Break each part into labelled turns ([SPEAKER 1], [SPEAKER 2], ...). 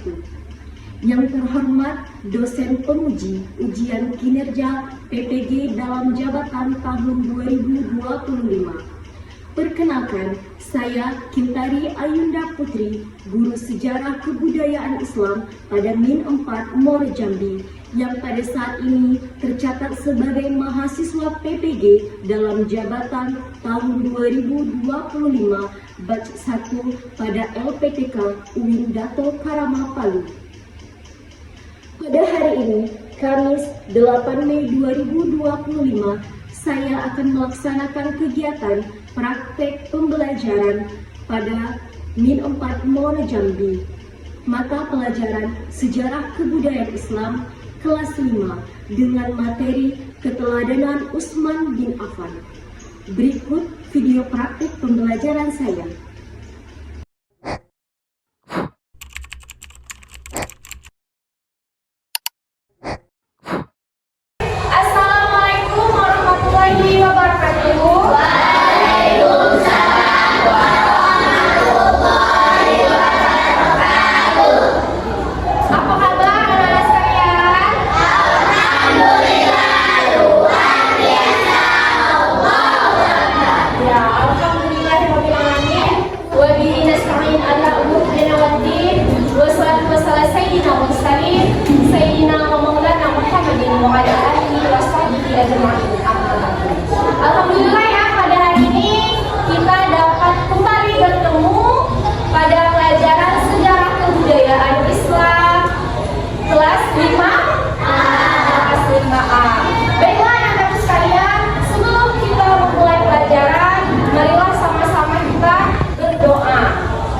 [SPEAKER 1] wabarakatuh. Yang terhormat dosen penguji ujian kinerja PPG dalam jabatan tahun 2025. Perkenalkan, saya Kintari Ayunda Putri, Guru Sejarah Kebudayaan Islam pada Min 4 Muara Jambi, yang pada saat ini tercatat sebagai mahasiswa PPG dalam jabatan tahun 2025 batch 1 pada LPTK UIN Dato Karama Palu. Pada hari ini, Kamis 8 Mei 2025, saya akan melaksanakan kegiatan praktek pembelajaran pada Min 4 Muara Jambi, mata pelajaran Sejarah Kebudayaan Islam kelas 5 dengan materi Keteladanan Utsman bin Affan. Berikut video praktik pembelajaran saya.
[SPEAKER 2] Assalamualaikum warahmatullahi wabarakatuh. Waalaikumsalam warahmatullahi wabarakatuh. Apa kabar anak-anak sekalian? Alhamdulillah, luar biasa. Ya, alhamdulillahirabbil alamin. Wa bihi nasta'in ala umuri dunya waddin. Wassalatu wassalamu sayyidina wa mursalin sayyidina wa maulana Muhammadin wa ala alihi wa sahbihi ajma'in. Alhamdulillah ya, pada hari ini kita dapat kembali bertemu pada pelajaran Sejarah Kebudayaan Islam kelas 5 kelas 5A. Baiklah anak-anak sekalian, sebelum kita memulai pelajaran, marilah sama-sama kita berdoa.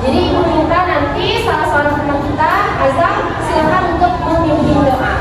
[SPEAKER 2] Jadi ibu minta nanti salah seorang teman kita, Azam, silakan untuk memimpin doa.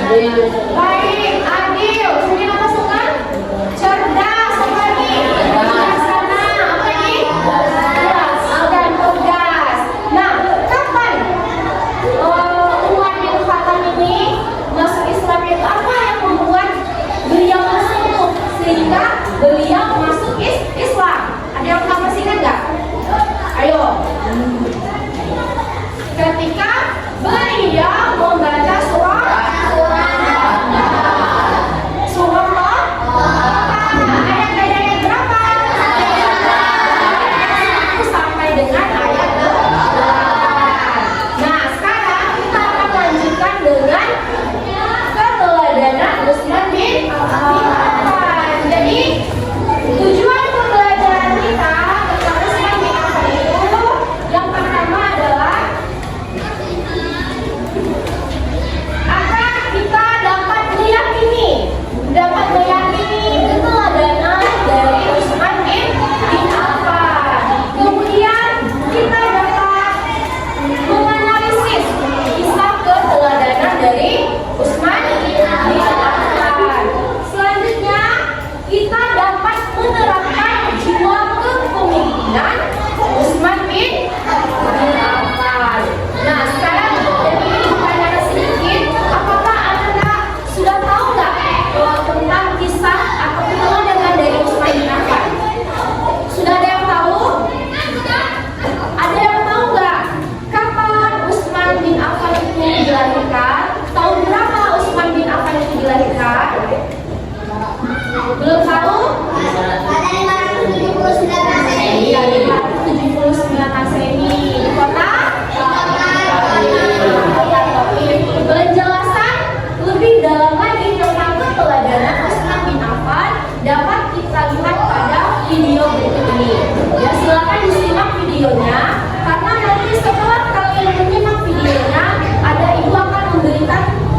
[SPEAKER 2] Baik, adil, punya pasukan, cerdas, apa lagi? Bijaksana, apa lagi? Cerdas dan tegas. Nah, kapan Umar bin Khattab ini masuk Islam, itu apa yang membuat beliau masuk sehingga beliau masuk Islam? Ada yang masih ingat nggak? Ayo. Ketika beliau membaca surah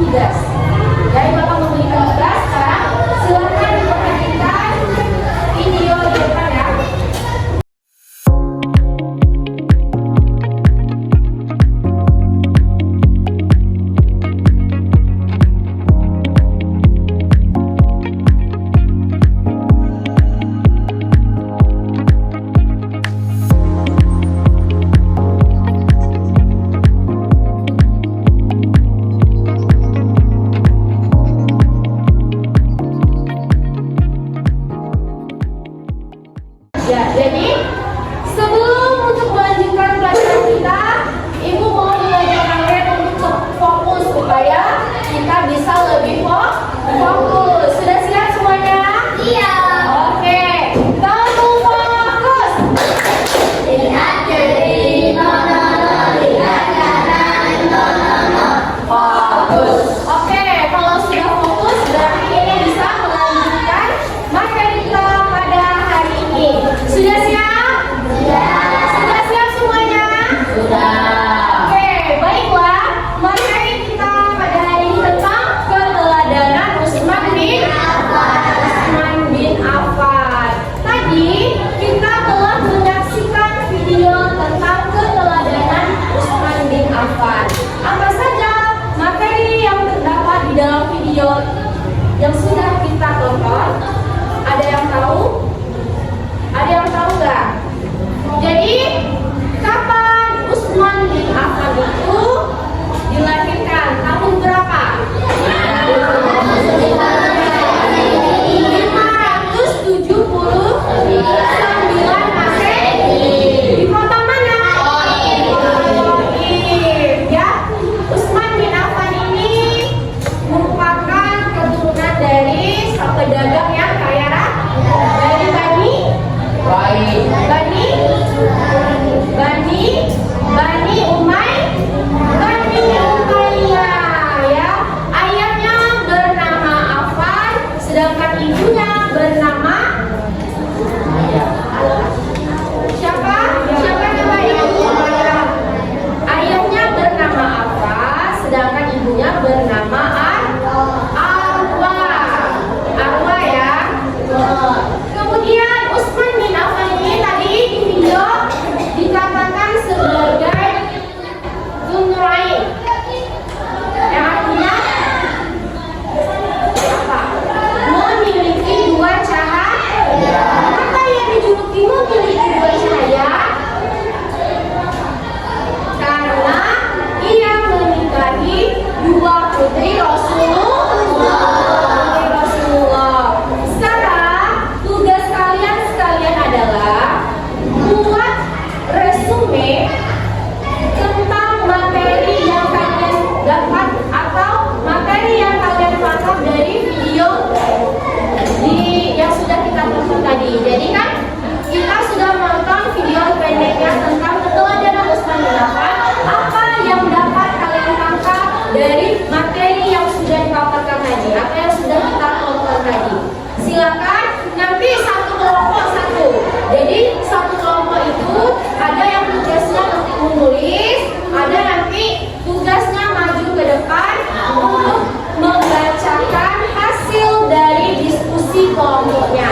[SPEAKER 2] tugas. Dari Bapak memberikan tugas, sekarang silakan diperhatikan video di depan ya. Ya, jadi sebelum untuk melanjutkan pelajaran kita, Ibu mau mengajak kalian untuk fokus supaya kita bisa lebih fokus. Sudah siap semuanya? Iya. Oke, kamu fokus. Lihat kiri, no. Lihat kanan, no. Fokus. Oke, kalau sudah fokus berarti ini bisa melanjutkan materi kita pada hari ini. Sudah siap? Sudah siap semuanya? Oke, baiklah. Materi kita pada hari ini tentang keteladanan Utsman bin Affan. Tadi kita telah menyaksikan video tentang keteladanan Utsman bin Affan. Apa saja materi yang terdapat di dalam video yang sudah kita tonton? Ada yang tahu? Ada yang tahu nggak? Jadi kapan Utsman bin Affan itu dilahirkan? Tahun berapa? 579 Masehi. Di kota mana? Taif. Ya, Utsman bin Affan ini merupakan keturunan dari sang pedagang yang kaya raya. Dari Bani Umayyah ya. Ayahnya bernama Affan, sedangkan ibunya bernama siapa? Siapa coba ibu? Ayahnya bernama Affan, sedangkan ibunya bernama Arwa ya. Kemudian Utsman bin Affan ini tadi di video dikatakan sebagai Dzunurain, yang artinya apa? Memiliki dua cahaya. Kenapa ia dijuluki memiliki dua cahaya? Karena ia menikahi dua putri Rasulullah. Sekarang tugas kalian sekalian adalah buat resume tentang materi yang kalian dapat atau materi yang kalian tangkap dari video yang sudah kita tonton tadi. Jadi kan kita sudah menonton video pendeknya tentang keteladanan Utsman bin Affan. Apa yang dapat kalian tangkap dari materi yang sudah dipaparkan tadi? Apa yang sudah kita tonton tadi? Silakan nanti satu kelompok satu. Jadi satu kelompok itu ada yang tugasnya nanti menulis, ada nanti tugasnya maju ke depan untuk membacakan hasil dari diskusi kelompoknya.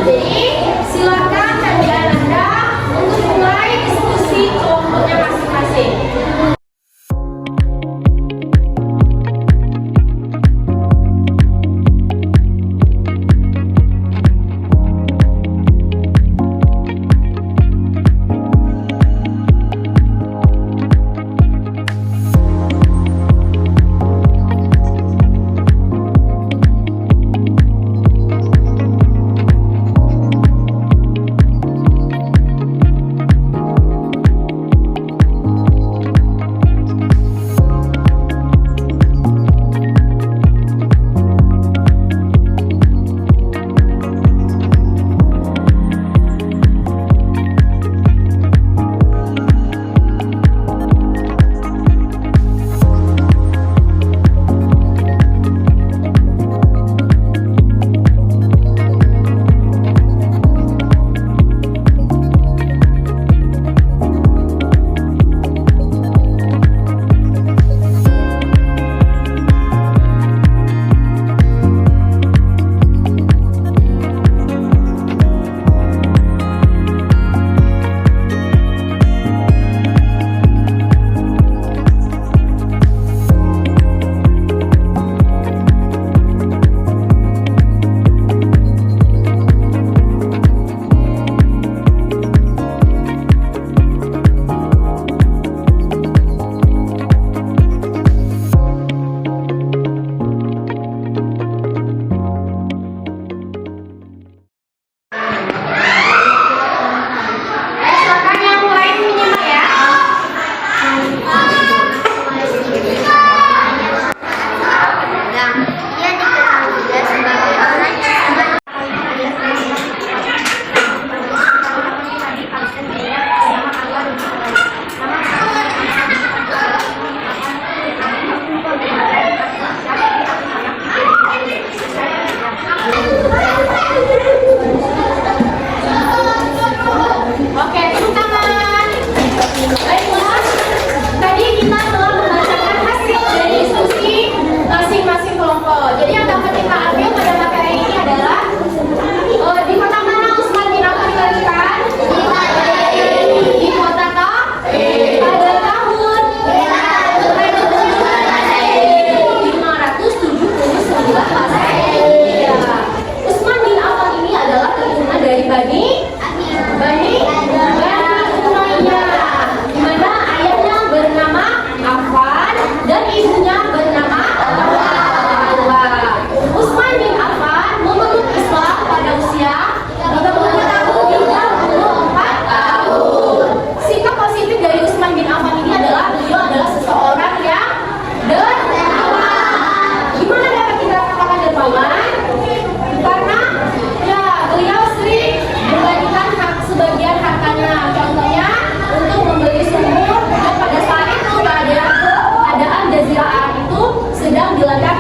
[SPEAKER 2] Jadi silakan kerjaan Anda untuk mulai diskusi kelompoknya masing-masing.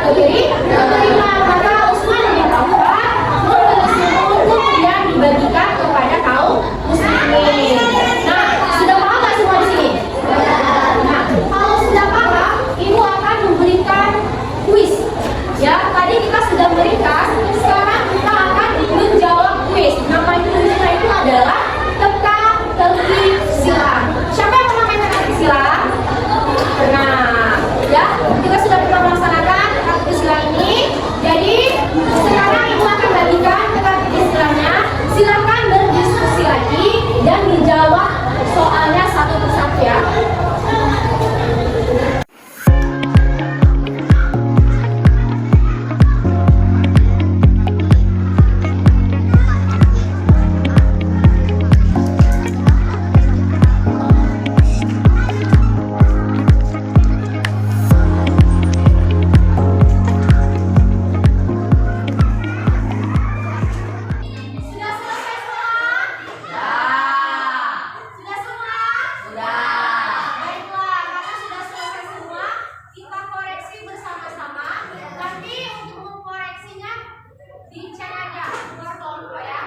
[SPEAKER 2] kategori penerima. Maka Usman dimintakan untuk kemudian dibagikan kepada kaum muslimin. Nah, sudah paham nggak semua di sini? Nah, kalau sudah paham, ibu akan memberikan kuis. Ya, tadi kita sudah meringkas, sekarang kita akan menjawab kuis. Nama kuisnya itu adalah teka-teki silang. Siapa yang pernah main teka-teki silang? Nah, ya, kita sudah pernah melaksanakan teka-teki silang ini. Jadi, sekarang ibu akan bagikan teka-teki silangnya. Silakan berdiskusi lagi dan dijawab soalnya satu persatu ya. Sudah selesai semua? Sudah semua? Baiklah, karena sudah selesai semua, kita koreksi bersama-sama. Nanti untuk mengkoreksinya dicek aja, bukan lupa ya.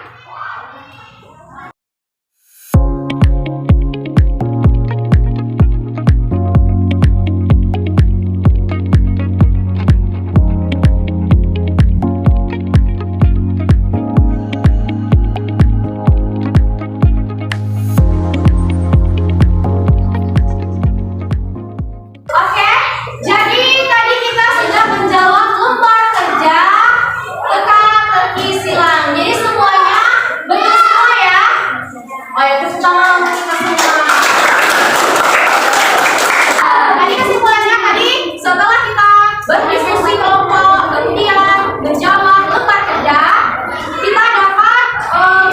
[SPEAKER 2] Oke, jadi tadi kita sudah menjawab lembar kerja teka-teki silang. Jadi semuanya betul semua ya. Ayo tepuk tangan untuk kita semua. Tadi kesimpulannya tadi setelah kita berdiskusi kelompok kemudian menjawab lembar kerja, kita dapat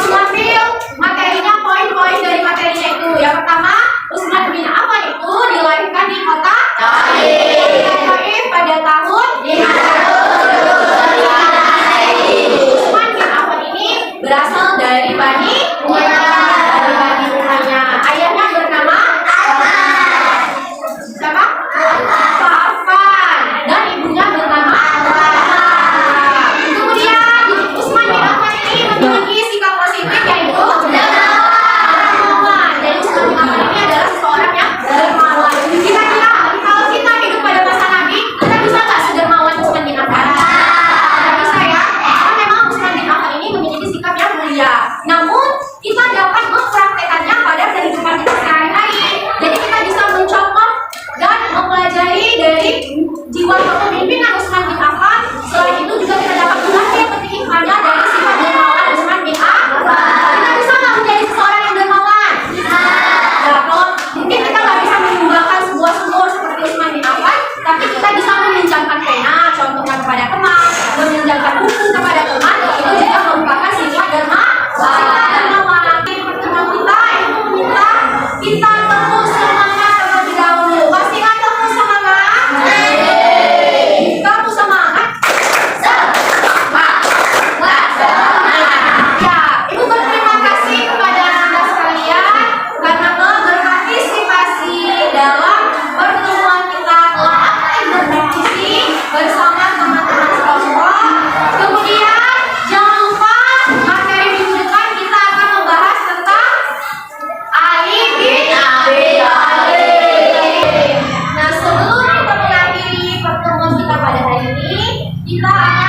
[SPEAKER 2] mengambil materinya, poin-poin dari materinya itu. Yang pertama, Usman bin Affan itu dilahirkan di kota Taif pada tahun Usman bin Affan ini berasal dari Bani Umayyah. Ayahnya bernama siapa? Affan. Dan ibunya bernama Asma. Kemudian Usman bin Affan ini memiliki sikap positif yaitu dermawan. Jadi Usman bin Affan ini adalah seseorang yang dermawan. Kira-kira kalau kita hidup pada masa Nabi, kita bisa nggak sedermawan Usman bin Affan? Nggak bisa ya, karena memang Usman bin Affan ini memiliki sikap yang mulia. Namun kita dapat mempraktekannya pada kehidupan kita sehari-hari. Jadi kita bisa mencontoh dan mempelajari dari jiwa kepemimpinan Usman bin Affan. Selain itu juga kita dapat mengambil petik hikmahnya dari sifat dermawan Usman bin Affan. Kita bisa nggak menjadi seseorang yang dermawan? Ya, kalau mungkin kita nggak bisa menyumbangkan sebuah sumur seperti Usman bin Affan, tapi kita bisa meminjamkan pena, contohnya kepada teman, meminjamkan buku kepada teman, itu juga merupakan sifat dermawan. Pertemuan kita itu meminta kita tepuk semangat terlebih dahulu. Pasti kan tepuk semangat? Tepuk semangat. Ya, Ibu berterima kasih kepada Anda sekalian karena telah berpartisipasi dalam pertemuan kita, telah aktif berpartisipasi bersama teman-teman sekelompok. Kemudian jangan lupa materi minggu depan kita akan membahas tentang Ali bin Abi Thalib. Nah, sebelum kita mengakhiri pertemuan kita pada hari ini, kita akan